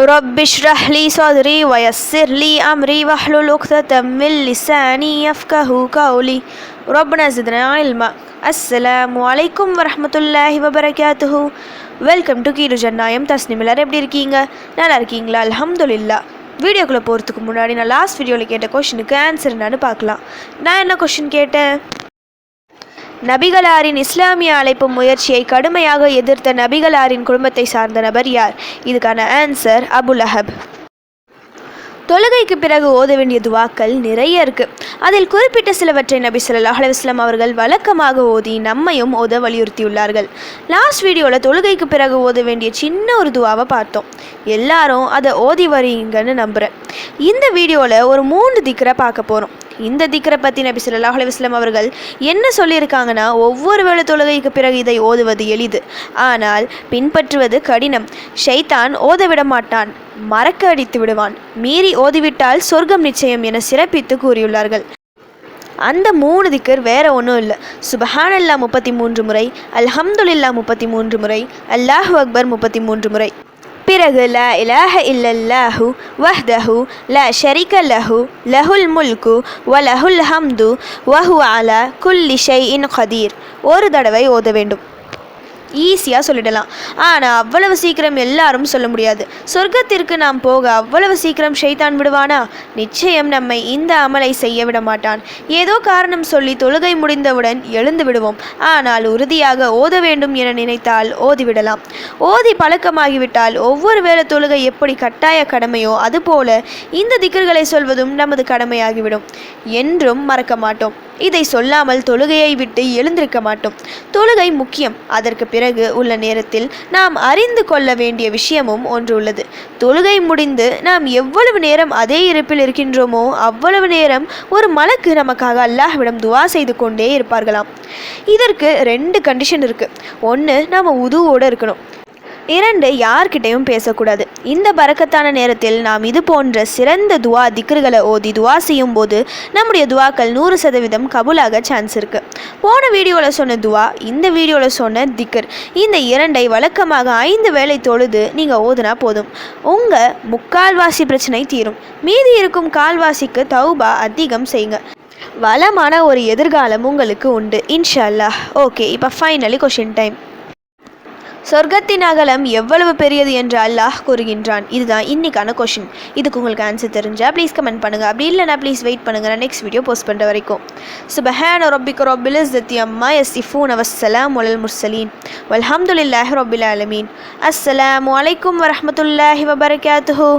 رب اشرح لي صدري ويسر لي أمري واحلل عقدة من لساني يفقهوا قولي ربنا زدنا علما. அஸ்ஸலாமு அலைக்கும் வரஹ்மத்துல்லாஹி வபரகாத்துஹு. வெல்கம் டு கீரு ஜன்னாயம். தஸ்னிம் எல்லாரும் எப்படி இருக்கீங்க? நல்லா இருக்கீங்களா? அல்ஹம்துலில்லாஹ். வீடியோக்குள்ளே போகிறதுக்கு முன்னாடி நான் லாஸ்ட் வீடியோவில் கேட்ட கொஷினுக்கு ஆன்சர் என்னன்னு பார்க்கலாம். நான் என்ன கொஷின் கேட்டேன்? நபிகளாரின் இஸ்லாமிய அழைப்பு முயற்சியை கடுமையாக எதிர்த்த நபிகளாரின் குடும்பத்தை சார்ந்த நபர் யார்? இதுக்கான ஆன்சர் அபு லஹப். தொழுகைக்கு பிறகு ஓத வேண்டிய துவாக்கள் நிறைய இருக்குது. அதில் குறிப்பிட்ட சிலவற்றை நபி ஸல்லல்லாஹு அலைஹி வஸல்லம் அவர்கள் வழக்கமாக ஓதி நம்மையும் ஓத வலியுறுத்தியுள்ளார்கள். லாஸ்ட் வீடியோவில் தொழுகைக்கு பிறகு ஓத வேண்டிய சின்ன ஒரு துவாவை பார்த்தோம். எல்லாரும் அதை ஓதி வரீங்கன்னு நம்புகிறேன். இந்த வீடியோவில் ஒரு 3 திக்ரை பார்க்க போகிறோம். இந்த திக்ரை பற்றி நபி ஸல்லல்லாஹு அலைஹி வஸல்லம் அவர்கள் என்ன சொல்லியிருக்காங்கன்னா, ஒவ்வொரு வேளை தொழுகைக்கு பிறகு இதை ஓதுவது எளிது, ஆனால் பின்பற்றுவது கடினம். ஷைத்தான் ஓத விட மாட்டான், மறக்க அடித்து விடுவான், மீறி ஓதிவிட்டால் சொர்க்கம் நிச்சயம் என சிறப்பித்து கூறியுள்ளார்கள். அந்த 3 திக்கர் வேற ஒன்றும் இல்லை. சுபஹானல்லாஹ் 33 முறை, அல்ஹம்துலில்லாஹ் 33 முறை, அல்லாஹு அக்பர் 33 முறை. பிறகு லா இலாஹ இல்லல்லாஹு வஹ்தஹு லா ஷரீக லஹு லஹுல் முல்கு வ லஹுல் ஹம்து வ ஹுவ அலா குல்லி ஷைஇன் கதீர் ஒரு தடவை ஓத வேண்டும். ஈஸியாக சொல்லிடலாம், ஆனால் அவ்வளவு சீக்கிரம் எல்லாரும் சொல்ல முடியாது. சொர்க்கத்திற்கு நாம் போக அவ்வளவு சீக்கிரம் ஷைத்தான் விடுவானா? நிச்சயம் நம்மை இந்த அமலை செய்ய விட மாட்டான். ஏதோ காரணம் சொல்லி தொழுகை முடிந்தவுடன் எழுந்து விடுவோம். ஆனால் உறுதியாக ஓத வேண்டும் என நினைத்தால் ஓதிவிடலாம். ஓதி பழக்கமாகிவிட்டால் ஒவ்வொரு வேளை தொழுகை எப்படி கட்டாய கடமையோ அதுபோல இந்த திக்ர்களை சொல்வதும் நமது கடமையாகிவிடும். என்றும் மறக்க மாட்டோம். இதை சொல்லாமல் தொழுகையை விட்டு எழுந்திருக்க மாட்டோம். தொழுகை முக்கியம். அதற்கு பிறகு உள்ள நேரத்தில் நாம் அறிந்து கொள்ள வேண்டிய விஷயமும் ஒன்று உள்ளது. தொழுகை முடிந்து நாம் எவ்வளவு நேரம் அதே இருப்பில் இருக்கின்றோமோ அவ்வளவு நேரம் ஒரு மலக்கு நமக்காக அல்லாஹ்விடம் துவா செய்து கொண்டே இருப்பார்களாம். இதற்கு 2 கண்டிஷன் இருக்குது. 1, நாம் உதுவோடு இருக்கணும். 2, யார்கிட்டையும் பேசக்கூடாது. இந்த பரக்கத்தான நேரத்தில் நாம் இது போன்ற சிறந்த துவா திக்ர்களை ஓதி துவா செய்யும் போது நம்முடைய துவாக்கள் 100% கபூலாக சான்ஸ் இருக்குது. போன வீடியோவில் சொன்ன துவா, இந்த வீடியோவில் சொன்ன திக்ர், இந்த 2ஐ வழக்கமாக 5 வேளை தொழுது நீங்கள் ஓதுனா போதும். உங்கள் முக்கால்வாசி பிரச்சனை தீரும். மீதி இருக்கும் கால்வாசிக்கு தௌபா அதிகம் செய்யுங்க. வளமான ஒரு எதிர்காலம் உங்களுக்கு உண்டு இன்ஷா அல்லாஹ். ஓகே, இப்போ ஃபைனலி கொஷின் டைம். சொர்க்கத்தின் அகலம் எவ்வளவு பெரியது என்று அல்லாஹ் கூறுகின்றான்? இதுதான் இன்னைக்கான கொஷின். இதுக்கு உங்களுக்கு ஆன்சர் தெரிஞ்சால் ப்ளீஸ் கமெண்ட் பண்ணுங்கள். அப்படி இல்லைனா ப்ளீஸ் வெயிட் பண்ணுங்கள், நான் நெக்ஸ்ட் வீடியோ போஸ்ட் பண்ணுற வரைக்கும். சுபஹான ரப்பிக ரப்பில் இஸ்ஸத்தி அம்மா யசிஃபூன வஸ்ஸலாமு அலல் முர்சலீன் வல்ஹம்துலில்லாஹி ரப்பில் ஆலமீன். அஸ்ஸலாமு அலைக்கும் வரஹ்மத்துல்லாஹி வபரகாத்துஹு.